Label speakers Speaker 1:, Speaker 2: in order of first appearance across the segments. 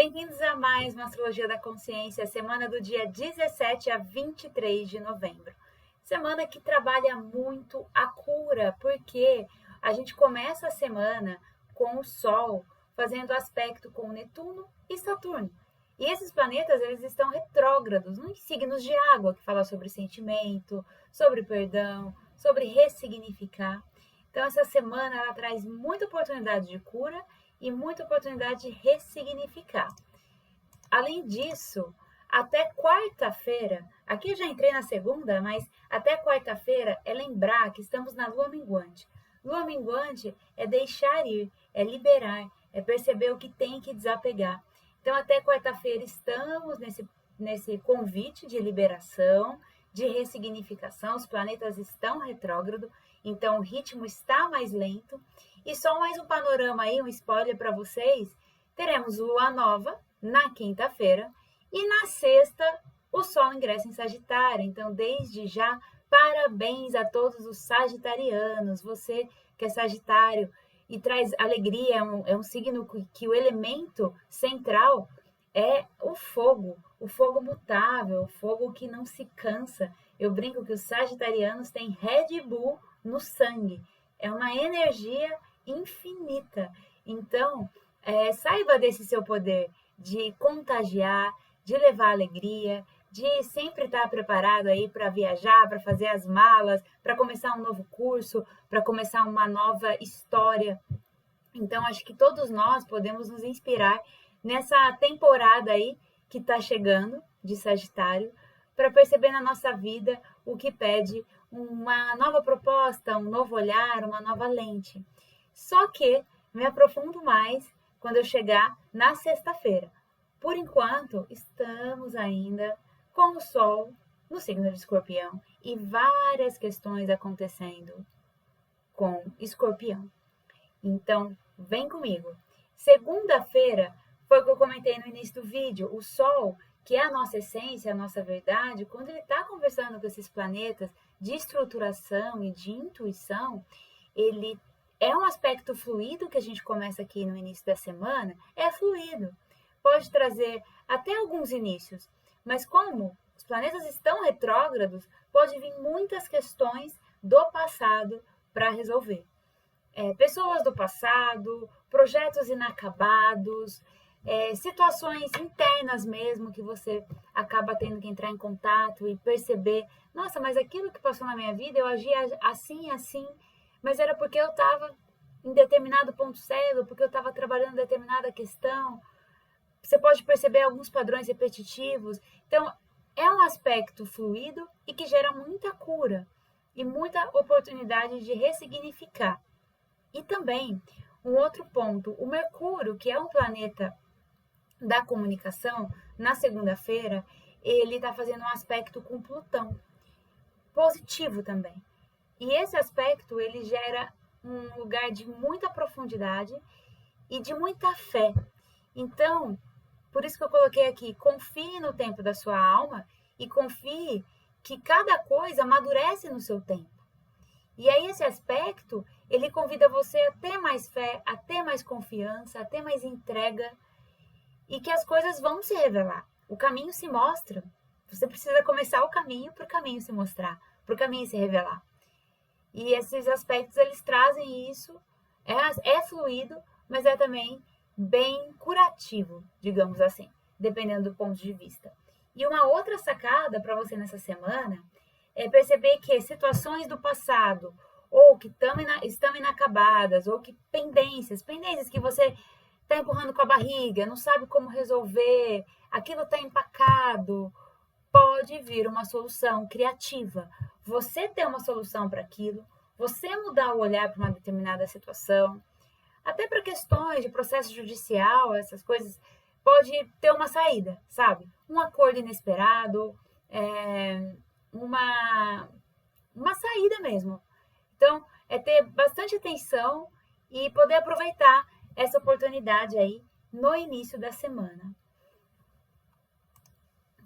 Speaker 1: Bem-vindos a mais uma Astrologia da Consciência, semana do dia 17 a 23 de novembro. Semana que trabalha muito a cura, porque a gente começa a semana com o Sol fazendo aspecto com Netuno e Saturno. E esses planetas, eles estão retrógrados, nos signos de água, que fala sobre sentimento, sobre perdão, sobre ressignificar. Então, essa semana, ela traz muita oportunidade de cura e muita oportunidade de ressignificar. Além disso, até quarta-feira, aqui eu já entrei na segunda, mas até quarta-feira é lembrar que estamos na lua minguante. Lua minguante é deixar ir, é liberar, é perceber o que tem que desapegar. Então, até quarta-feira estamos nesse convite de liberação, de ressignificação. Os planetas estão retrógrados, então o ritmo está mais lento. E só mais um panorama aí, um spoiler para vocês. Teremos lua nova na quinta-feira e na sexta o Sol ingressa em Sagitário. Então, desde já, parabéns a todos os sagitarianos. Você que é Sagitário e traz alegria, é um signo que o elemento central é o fogo mutável, o fogo que não se cansa. Eu brinco que os sagitarianos têm Red Bull no sangue. É uma energia infinita. Então, saiba desse seu poder de contagiar, de levar alegria, de sempre estar preparado aí para viajar, para fazer as malas, para começar um novo curso, para começar uma nova história. Então, acho que todos nós podemos nos inspirar nessa temporada aí que está chegando de Sagitário, para perceber na nossa vida o que pede uma nova proposta, um novo olhar, uma nova lente. Só que me aprofundo mais quando eu chegar na sexta-feira. Por enquanto, estamos ainda com o Sol no signo de Escorpião e várias questões acontecendo com Escorpião. Então, vem comigo. Segunda-feira foi o que eu comentei no início do vídeo. O Sol, que é a nossa essência, a nossa verdade, quando ele está conversando com esses planetas de estruturação e de intuição, ele é um aspecto fluido que a gente começa aqui no início da semana, é fluido. Pode trazer até alguns inícios, mas como os planetas estão retrógrados, pode vir muitas questões do passado para resolver. Pessoas do passado, projetos inacabados, situações internas mesmo que você acaba tendo que entrar em contato e perceber, nossa, mas aquilo que passou na minha vida, eu agia assim, assim, mas era porque eu estava em determinado ponto cego, porque eu estava trabalhando determinada questão. Você pode perceber alguns padrões repetitivos. Então, é um aspecto fluido e que gera muita cura e muita oportunidade de ressignificar. E também, um outro ponto, o Mercúrio, que é um planeta da comunicação, na segunda-feira, ele está fazendo um aspecto com Plutão, positivo também. E esse aspecto, ele gera um lugar de muita profundidade e de muita fé. Então, por isso que eu coloquei aqui, confie no tempo da sua alma e confie que cada coisa amadurece no seu tempo. E aí esse aspecto, ele convida você a ter mais fé, a ter mais confiança, a ter mais entrega e que as coisas vão se revelar. O caminho se mostra. Você precisa começar o caminho para o caminho se mostrar, para o caminho se revelar. E esses aspectos, eles trazem isso, é fluido, mas é também bem curativo, digamos assim, dependendo do ponto de vista. E uma outra sacada para você nessa semana é perceber que situações do passado, ou que estão inacabadas, ou que pendências que você está empurrando com a barriga, não sabe como resolver, aquilo está empacado, pode vir uma solução criativa. Você ter uma solução para aquilo, você mudar o olhar para uma determinada situação, até para questões de processo judicial, essas coisas, pode ter uma saída, sabe? Um acordo inesperado, uma saída mesmo. Então, é ter bastante atenção e poder aproveitar essa oportunidade aí no início da semana.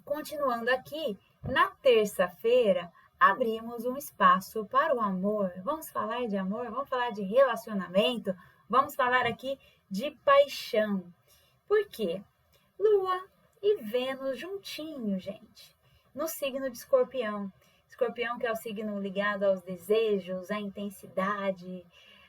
Speaker 1: Continuando aqui, na terça-feira, abrimos um espaço para o amor. Vamos falar de amor, vamos falar de relacionamento, vamos falar aqui de paixão. Por quê? Lua e Vênus juntinho, gente, no signo de Escorpião. Escorpião que é o signo ligado aos desejos, à intensidade,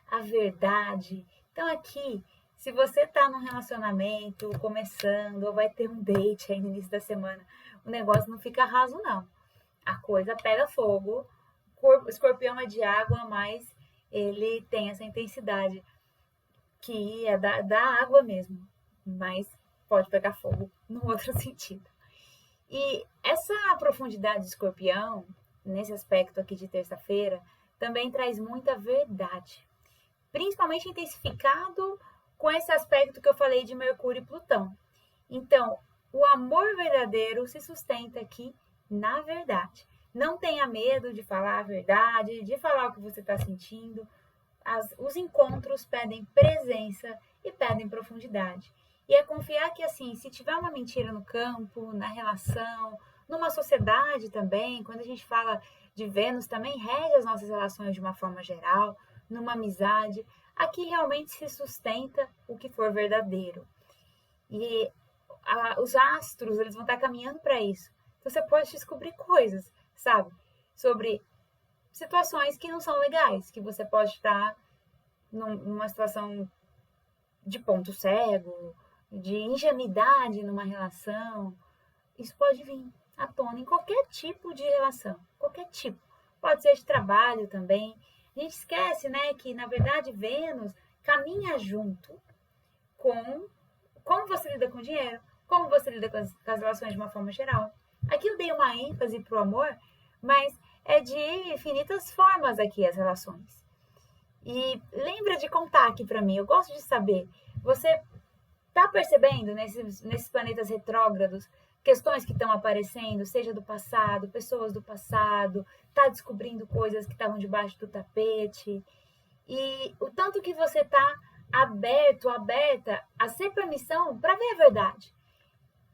Speaker 1: à verdade. Então aqui, se você está num relacionamento começando ou vai ter um date aí no início da semana, o negócio não fica raso não. A coisa pega fogo. O Escorpião é de água, mas ele tem essa intensidade que é da água mesmo, mas pode pegar fogo no outro sentido. E essa profundidade de Escorpião, nesse aspecto aqui de terça-feira, também traz muita verdade, principalmente intensificado com esse aspecto que eu falei de Mercúrio e Plutão. Então, o amor verdadeiro se sustenta aqui na verdade. Não tenha medo de falar a verdade, de falar o que você está sentindo. Os encontros pedem presença e pedem profundidade. E é confiar que, assim, se tiver uma mentira no campo, na relação, numa sociedade também, quando a gente fala de Vênus, também rege as nossas relações de uma forma geral, numa amizade, aqui realmente se sustenta o que for verdadeiro. E os astros, eles vão estar caminhando para isso. Então, você pode descobrir coisas, sabe? Sobre situações que não são legais, que você pode estar numa situação de ponto cego, de ingenuidade numa relação. Isso pode vir à tona em qualquer tipo de relação, qualquer tipo. Pode ser de trabalho também. A gente esquece, né, que na verdade Vênus caminha junto com como você lida com o dinheiro, como você lida com as relações de uma forma geral. Aqui eu dei uma ênfase pro amor, mas é de infinitas formas aqui as relações. E lembra de contar aqui para mim, eu gosto de saber, você tá percebendo nesses planetas retrógrados, questões que estão aparecendo, seja do passado, pessoas do passado, tá descobrindo coisas que estavam debaixo do tapete, e o tanto que você tá aberto, aberta a ser permissão para ver a verdade.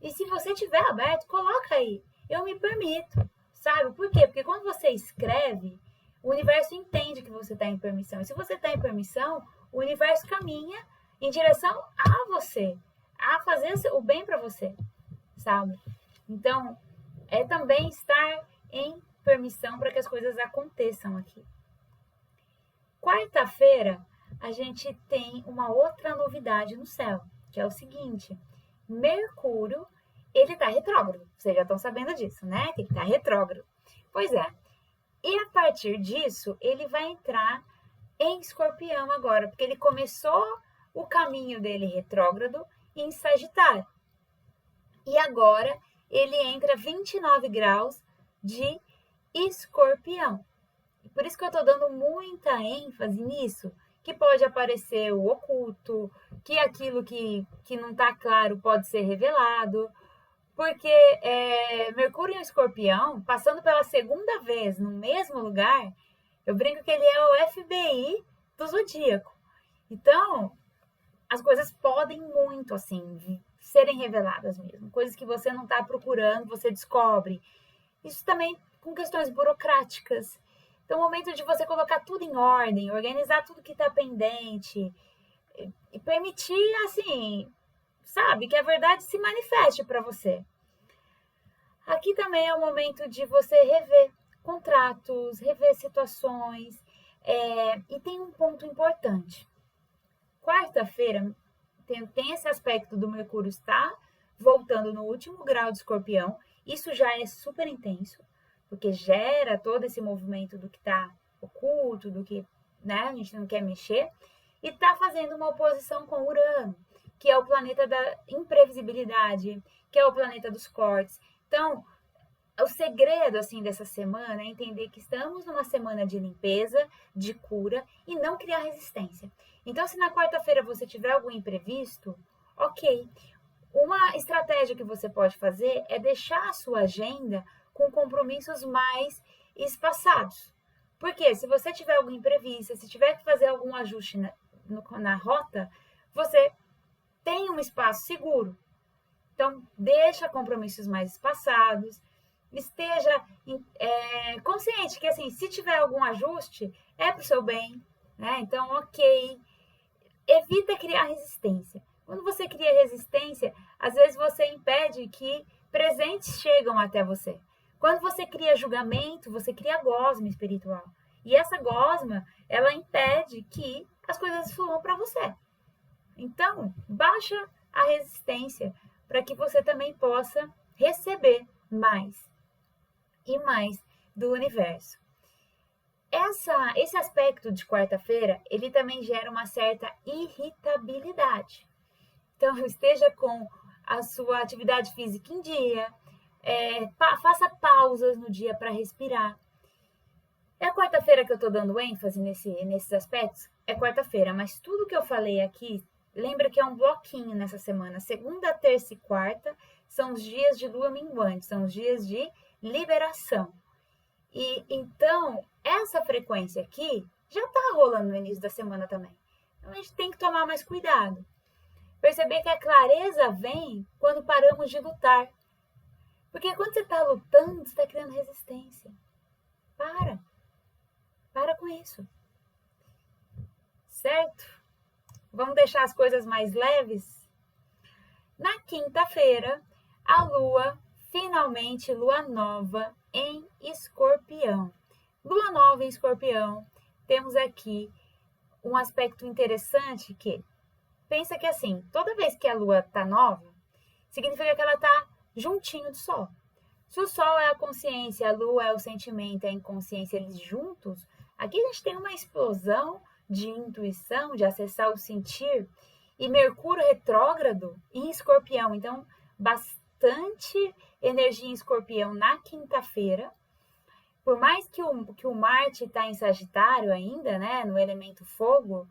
Speaker 1: E se você tiver aberto, coloca aí, eu me permito, sabe? Por quê? Porque quando você escreve, o universo entende que você está em permissão. E se você está em permissão, o universo caminha em direção a você, a fazer o bem para você, sabe? Então, é também estar em permissão para que as coisas aconteçam aqui. Quarta-feira, a gente tem uma outra novidade no céu, que é o seguinte: Mercúrio, ele está retrógrado. Vocês já estão sabendo disso, né? Que ele está retrógrado. Pois é. E a partir disso, ele vai entrar em Escorpião agora, porque ele começou o caminho dele retrógrado em Sagitário. E agora ele entra 29 graus de Escorpião. Por isso que eu estou dando muita ênfase nisso, que pode aparecer o oculto, que aquilo que não está claro pode ser revelado, porque Mercúrio em Escorpião, passando pela segunda vez no mesmo lugar, eu brinco que ele é o FBI do zodíaco. Então, as coisas podem muito, assim, serem reveladas mesmo. Coisas que você não está procurando, você descobre. Isso também com questões burocráticas. Então, é o momento de você colocar tudo em ordem, organizar tudo que está pendente e permitir, assim, sabe, que a verdade se manifeste para você. Aqui também é o momento de você rever contratos, rever situações. E tem um ponto importante. Quarta-feira tem esse aspecto do Mercúrio estar voltando no último grau de Escorpião. Isso já é super intenso, porque gera todo esse movimento do que está oculto, do que, né, a gente não quer mexer. E está fazendo uma oposição com Urano, que é o planeta da imprevisibilidade, que é o planeta dos cortes. Então, o segredo assim dessa semana é entender que estamos numa semana de limpeza, de cura e não criar resistência. Então, se na quarta-feira você tiver algum imprevisto, ok. Uma estratégia que você pode fazer é deixar a sua agenda com compromissos mais espaçados. Porque se você tiver algum imprevisto, se tiver que fazer algum ajuste na rota, você tem um espaço seguro. Então, deixa compromissos mais espaçados, esteja consciente que, assim, se tiver algum ajuste, é para o seu bem, né? Então, ok. Evita criar resistência. Quando você cria resistência, Às vezes você impede que presentes chegam até você. Quando você cria julgamento, você cria gosma espiritual. E essa gosma, ela impede que as coisas fluam para você. Então, baixa a resistência para que você também possa receber mais e mais do universo. Esse aspecto de quarta-feira, ele também gera uma certa irritabilidade. Então, esteja com a sua atividade física em dia, faça pausas no dia para respirar. É a quarta-feira que eu estou dando ênfase nesses aspectos? É quarta-feira, mas tudo que eu falei aqui, lembra que é um bloquinho nessa semana. Segunda, terça e quarta são os dias de lua minguante, são os dias de liberação. E então, essa frequência aqui já está rolando no início da semana também. Então, a gente tem que tomar mais cuidado. Perceber que a clareza vem quando paramos de lutar. Porque quando você está lutando, você está criando resistência. Para com isso. Certo? Vamos deixar as coisas mais leves? Na quinta-feira, a Lua, finalmente, Lua Nova em Escorpião. Lua Nova em Escorpião, temos aqui um aspecto interessante que, pensa que assim, toda vez que a Lua está nova, significa que ela está juntinho do Sol. Se o Sol é a consciência, a Lua é o sentimento, a inconsciência, eles juntos, aqui a gente tem uma explosão de intuição, de acessar o sentir, e Mercúrio retrógrado em Escorpião. Então, bastante energia em Escorpião na quinta-feira. Por mais que o Marte está em Sagitário ainda, né, no elemento fogo,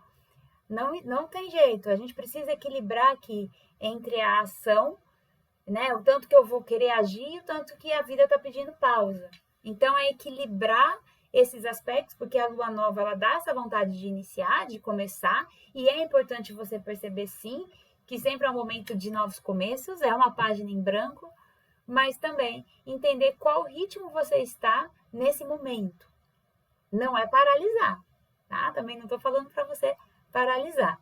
Speaker 1: não tem jeito. A gente precisa equilibrar aqui entre a ação, né, o tanto que eu vou querer agir e o tanto que a vida está pedindo pausa. Então, é equilibrar esses aspectos, porque a lua nova, ela dá essa vontade de iniciar, de começar, e é importante você perceber, sim, que sempre é um momento de novos começos, é uma página em branco, mas também entender qual ritmo você está nesse momento. Não é paralisar, tá? Também não estou falando para você paralisar.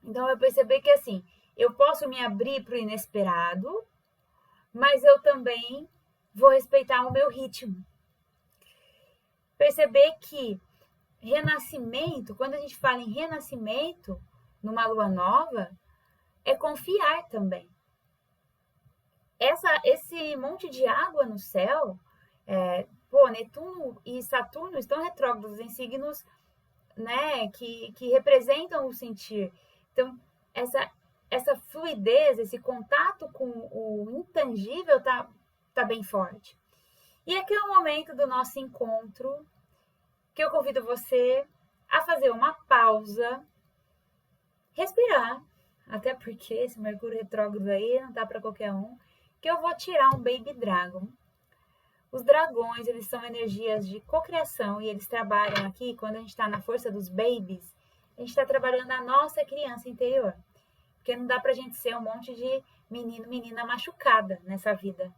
Speaker 1: Então, eu perceber que, assim, eu posso me abrir para o inesperado, mas eu também vou respeitar o meu ritmo. Perceber que renascimento, quando a gente fala em renascimento numa lua nova, é confiar também. Esse monte de água no céu, Netuno e Saturno estão retrógrados em signos, né, que representam o sentir. Então, essa fluidez, esse contato com o intangível tá bem forte. E aqui é o momento do nosso encontro, que eu convido você a fazer uma pausa, respirar, até porque esse Mercúrio retrógrado aí não tá para qualquer um, que eu vou tirar um Baby Dragon. Os dragões, eles são energias de cocriação e eles trabalham aqui, quando a gente está na força dos babies, a gente está trabalhando a nossa criança interior. Porque não dá pra gente ser um monte de menino, menina machucada nessa vida.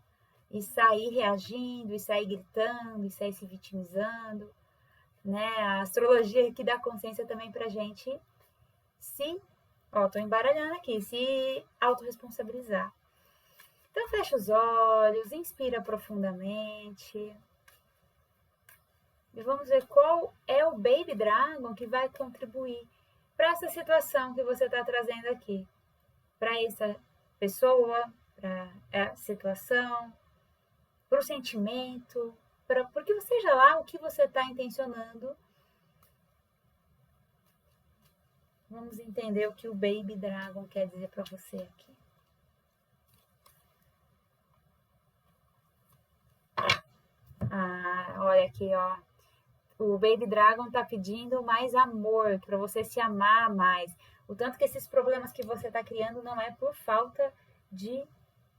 Speaker 1: E sair reagindo, e sair gritando, e sair se vitimizando, né? A astrologia aqui dá consciência também pra gente tô embaralhando aqui, se autorresponsabilizar. Então, fecha os olhos, inspira profundamente. E vamos ver qual é o Baby Dragon que vai contribuir para essa situação que você está trazendo aqui. Para essa pessoa, para a situação, para o sentimento, porque seja lá o que você está intencionando. Vamos entender o que o Baby Dragon quer dizer para você aqui. Olha aqui, ó. O Baby Dragon tá pedindo mais amor, para você se amar mais. O tanto que esses problemas que você tá criando não é por falta de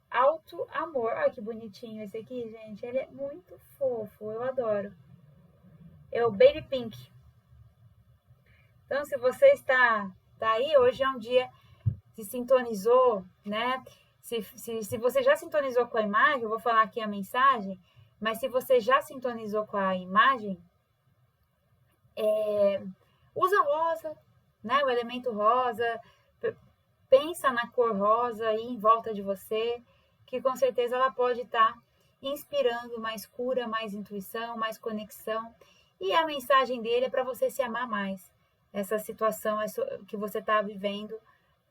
Speaker 1: auto-amor. Olha que bonitinho esse aqui, gente. Ele é muito fofo, eu adoro. É o Baby Pink. Então, se você está aí, hoje é um dia, se sintonizou, né? Se você já sintonizou com a imagem, eu vou falar aqui a mensagem, mas se você já sintonizou com a imagem, usa rosa, né? O elemento rosa, pensa na cor rosa aí em volta de você, que com certeza ela pode estar inspirando mais cura, mais intuição, mais conexão. E a mensagem dele é para você se amar mais. Essa situação que você está vivendo,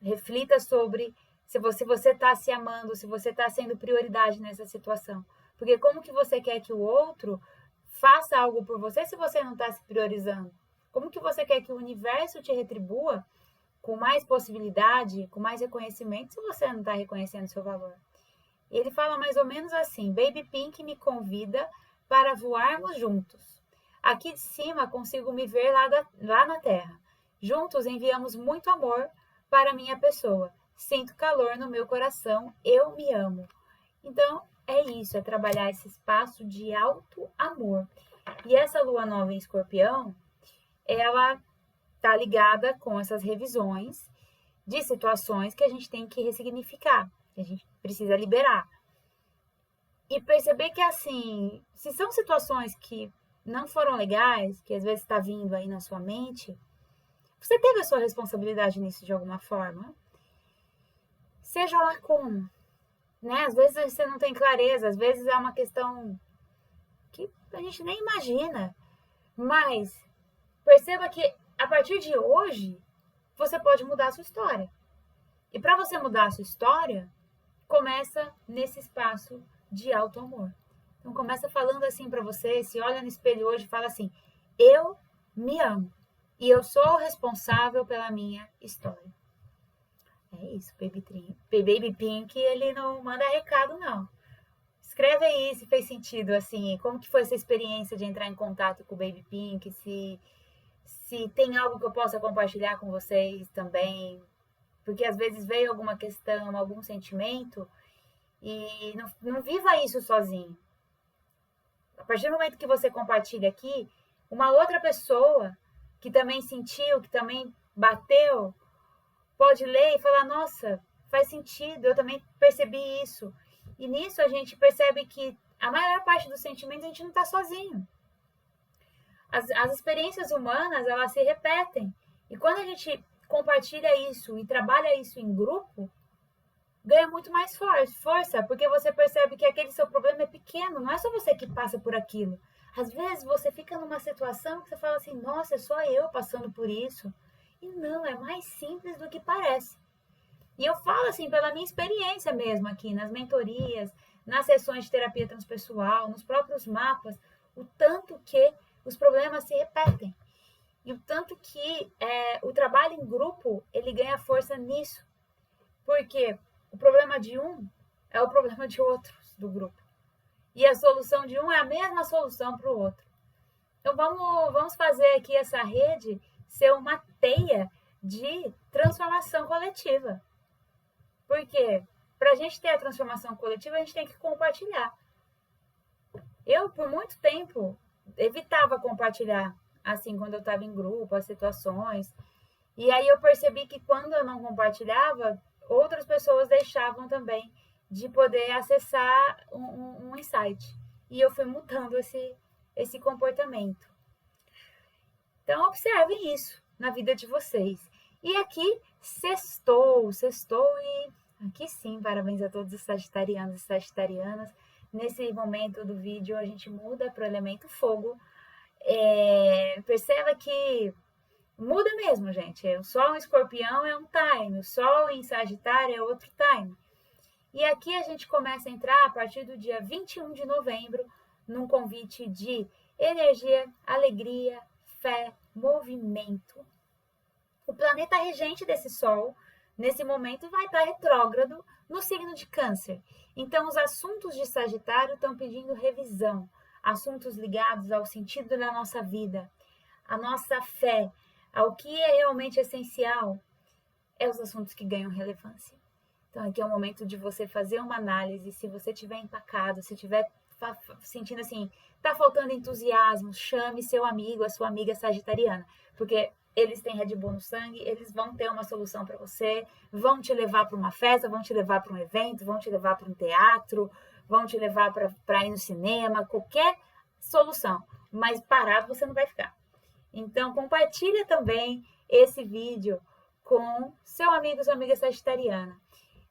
Speaker 1: reflita sobre se você está se amando, se você está sendo prioridade nessa situação. Porque como que você quer que o outro faça algo por você se você não está se priorizando? Como que você quer que o universo te retribua com mais possibilidade, com mais reconhecimento, se você não está reconhecendo seu valor? Ele fala mais ou menos assim: Baby Pink me convida para voarmos juntos. Aqui de cima consigo me ver lá na terra. Juntos enviamos muito amor para minha pessoa. Sinto calor no meu coração, eu me amo. Então, é isso, é trabalhar esse espaço de alto amor. E essa lua nova em Escorpião, ela tá ligada com essas revisões de situações que a gente tem que ressignificar, que a gente precisa liberar. E perceber que, assim, se são situações que não foram legais, que às vezes está vindo aí na sua mente, você teve a sua responsabilidade nisso de alguma forma? Seja lá como, né? Às vezes você não tem clareza, às vezes é uma questão que a gente nem imagina. Mas perceba que a partir de hoje, você pode mudar a sua história. E para você mudar a sua história, começa nesse espaço de alto amor. Então começa falando assim para você, se olha no espelho hoje e fala assim: eu me amo e eu sou responsável pela minha história. É isso, Baby Pink, ele não manda recado não. Escreve aí se fez sentido, assim, como que foi essa experiência de entrar em contato com o Baby Pink, se tem algo que eu possa compartilhar com vocês também, porque às vezes veio alguma questão, algum sentimento, e não viva isso sozinho. A partir do momento que você compartilha aqui, uma outra pessoa que também sentiu, que também bateu, pode ler e falar: nossa, faz sentido, eu também percebi isso. E nisso a gente percebe que a maior parte dos sentimentos a gente não está sozinho. As experiências humanas, elas se repetem. E quando a gente compartilha isso e trabalha isso em grupo, ganha muito mais força, porque você percebe que aquele seu problema é pequeno, não é só você que passa por aquilo. Às vezes você fica numa situação que você fala assim: nossa, é só eu passando por isso. E não, é mais simples do que parece. E eu falo assim, pela minha experiência mesmo aqui, nas mentorias, nas sessões de terapia transpessoal, nos próprios mapas, o tanto que os problemas se repetem. E o tanto que o trabalho em grupo, ele ganha força nisso. Porque o problema de um é o problema de outros do grupo. E a solução de um é a mesma solução para o outro. Então vamos fazer aqui essa rede ser uma teia de transformação coletiva. Porque para a gente ter a transformação coletiva, a gente tem que compartilhar. Eu, por muito tempo, evitava compartilhar, assim, quando eu estava em grupo, as situações. E aí eu percebi que quando eu não compartilhava, outras pessoas deixavam também de poder acessar um insight. E eu fui mudando esse comportamento. Então, observem isso na vida de vocês. E aqui, sextou e aqui sim, parabéns a todos os sagitarianos e sagitarianas. Nesse momento do vídeo, a gente muda para o elemento fogo. Perceba que muda mesmo, gente. O Sol em Escorpião é um time, o Sol em Sagitário é outro time. E aqui a gente começa a entrar a partir do dia 21 de novembro num convite de energia, alegria, fé, movimento. O planeta regente desse Sol, nesse momento, vai estar retrógrado no signo de Câncer. Então, os assuntos de Sagitário estão pedindo revisão, assuntos ligados ao sentido da nossa vida, a nossa fé, ao que é realmente essencial, é os assuntos que ganham relevância. Então, aqui é o momento de você fazer uma análise. Se você estiver empacado, se estiver sentindo assim, tá faltando entusiasmo, chame seu amigo, a sua amiga sagitariana, porque eles têm Red Bull no sangue, eles vão ter uma solução para você, vão te levar para uma festa, vão te levar para um evento, vão te levar para um teatro, vão te levar para ir no cinema, qualquer solução, mas parado você não vai ficar. Então, compartilha também esse vídeo com seu amigo, sua amiga sagitariana.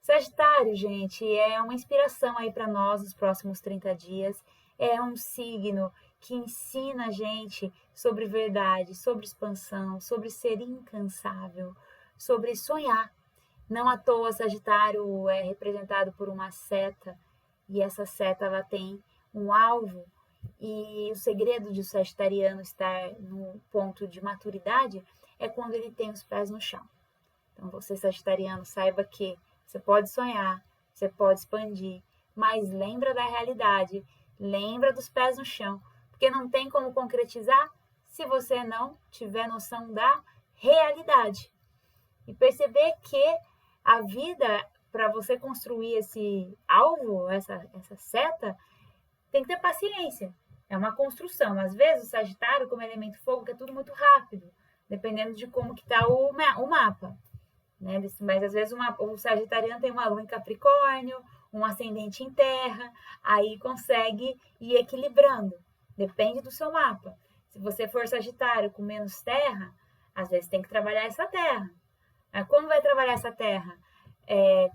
Speaker 1: Sagitário, gente, é uma inspiração aí para nós nos próximos 30 dias. É um signo que ensina a gente sobre verdade, sobre expansão, sobre ser incansável, sobre sonhar. Não à toa, Sagitário é representado por uma seta, e essa seta ela tem um alvo, e o segredo de o sagitariano estar no ponto de maturidade é quando ele tem os pés no chão. Então, você, sagitariano, saiba que você pode sonhar, você pode expandir, mas lembra da realidade, lembra dos pés no chão, porque não tem como concretizar se você não tiver noção da realidade. E perceber que a vida, para você construir esse alvo, essa seta, tem que ter paciência. É uma construção. Às vezes, o Sagitário, como elemento fogo, que é tudo muito rápido, dependendo de como que está o mapa. Né? Mas às vezes o sagitariano tem uma lua em Capricórnio, um ascendente em terra, aí consegue ir equilibrando. Depende do seu mapa. Se você for sagitário com menos terra, às vezes tem que trabalhar essa terra. Como vai trabalhar essa terra?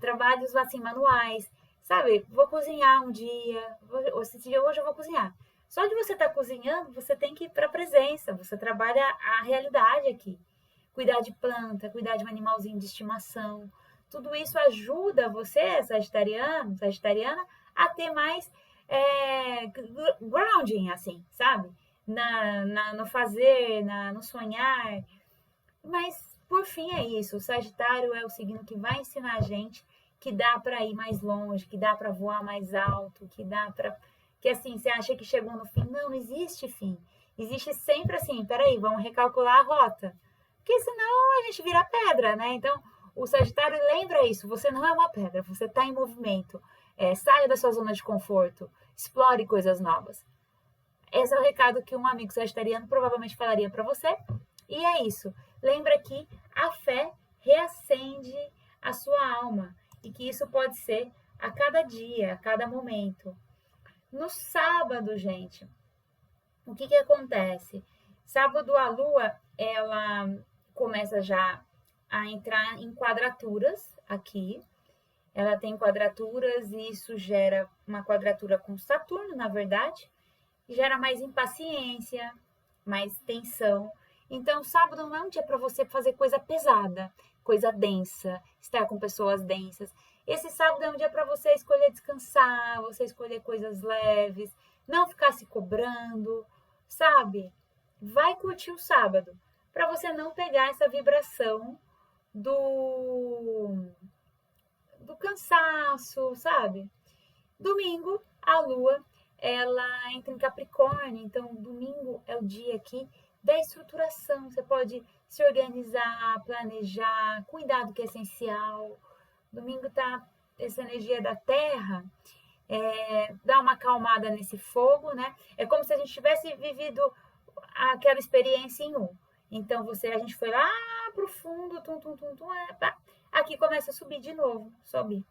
Speaker 1: Trabalhos assim, manuais. Sabe, vou cozinhar um dia, hoje eu vou cozinhar. Só de você estar cozinhando, você tem que ir para a presença, você trabalha a realidade aqui. Cuidar de planta, cuidar de um animalzinho de estimação. Tudo isso ajuda você, sagitariano, sagitariana, a ter mais grounding, assim, sabe? No fazer, no sonhar. Mas, por fim, é isso. O Sagitário é o signo que vai ensinar a gente que dá para ir mais longe, que dá para voar mais alto, que dá para... Que assim, você acha que chegou no fim. Não existe fim. Existe sempre assim, peraí, vamos recalcular a rota. Porque senão a gente vira pedra, né? Então, o Sagitário lembra isso. Você não é uma pedra, você está em movimento. Saia da sua zona de conforto. Explore coisas novas. Esse é o recado que um amigo sagitariano provavelmente falaria para você. E é isso. Lembra que a fé reacende a sua alma. E que isso pode ser a cada dia, a cada momento. No sábado, gente, o que acontece? Sábado a lua, ela começa já a entrar em quadraturas aqui. Ela tem quadraturas e isso gera uma quadratura com Saturno, na verdade. Gera mais impaciência, mais tensão. Então, sábado não é um dia para você fazer coisa pesada, coisa densa, estar com pessoas densas. Esse sábado é um dia para você escolher descansar, você escolher coisas leves, não ficar se cobrando, sabe? Vai curtir o sábado, para você não pegar essa vibração do cansaço, sabe? Domingo, a lua, ela entra em Capricórnio, então domingo é o dia aqui da estruturação. Você pode se organizar, planejar, cuidar do que é essencial. Domingo tá essa energia da terra, dá uma acalmada nesse fogo, né? É como se a gente tivesse vivido aquela experiência em um. Então, a gente foi lá pro fundo, aqui começa a subir de novo, sobe,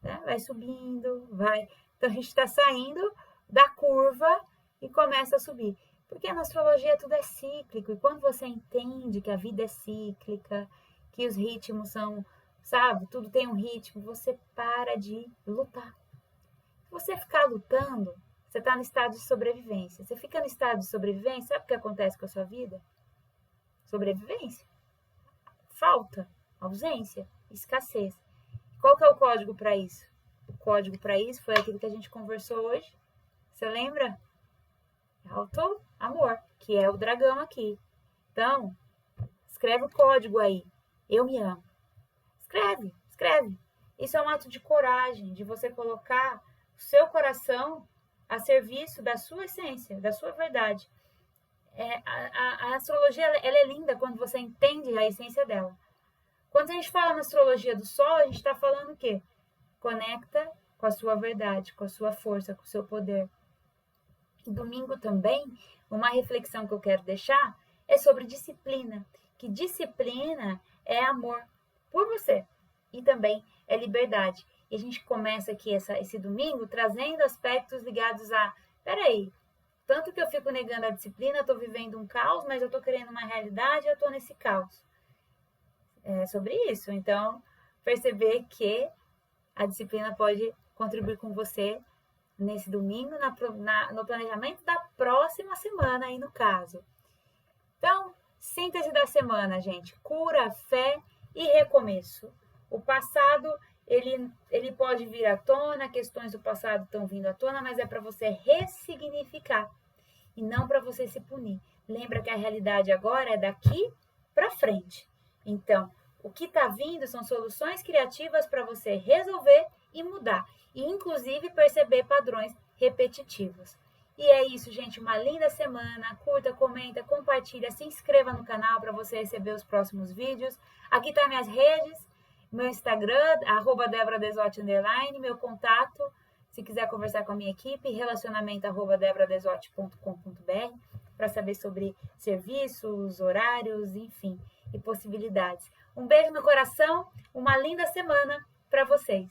Speaker 1: né? Vai subindo, vai. Então, a gente está saindo da curva e começa a subir. Porque na astrologia tudo é cíclico, e quando você entende que a vida é cíclica, que os ritmos são, sabe, tudo tem um ritmo, você para de lutar. Se você ficar lutando, você está no estado de sobrevivência. Você fica no estado de sobrevivência, sabe o que acontece com a sua vida? Sobrevivência. Falta, ausência, escassez. Qual que é o código para isso? O código para isso foi aquilo que a gente conversou hoje. Você lembra? Auto-amor, que é o dragão aqui. Então, escreve o código aí. Eu me amo. Escreve, escreve. Isso é um ato de coragem, de você colocar o seu coração a serviço da sua essência, da sua verdade. A astrologia ela é linda quando você entende a essência dela. Quando a gente fala na astrologia do Sol, a gente está falando o quê? Conecta com a sua verdade, com a sua força, com o seu poder. E domingo também, uma reflexão que eu quero deixar é sobre disciplina. Que disciplina é amor por você e também é liberdade. E a gente começa aqui esse domingo trazendo aspectos ligados a, peraí, tanto que eu fico negando a disciplina, eu estou vivendo um caos, mas eu estou querendo uma realidade, eu estou nesse caos. sobre isso. Então, perceber que a disciplina pode contribuir com você nesse domingo, no planejamento da próxima semana, aí no caso. Então, síntese da semana, gente. Cura, fé e recomeço. O passado, ele pode vir à tona, questões do passado estão vindo à tona, mas é para você ressignificar e não para você se punir. Lembra que a realidade agora é daqui para frente. Então, o que está vindo são soluções criativas para você resolver e mudar. E, inclusive, perceber padrões repetitivos. E é isso, gente. Uma linda semana. Curta, comenta, compartilha, se inscreva no canal para você receber os próximos vídeos. Aqui tá minhas redes, meu Instagram, @DéboraDesotti_, meu contato, se quiser conversar com a minha equipe, relacionamento@DéboraDesotti.com.br, para saber sobre serviços, horários, enfim, e possibilidades. Um beijo no coração, uma linda semana para vocês.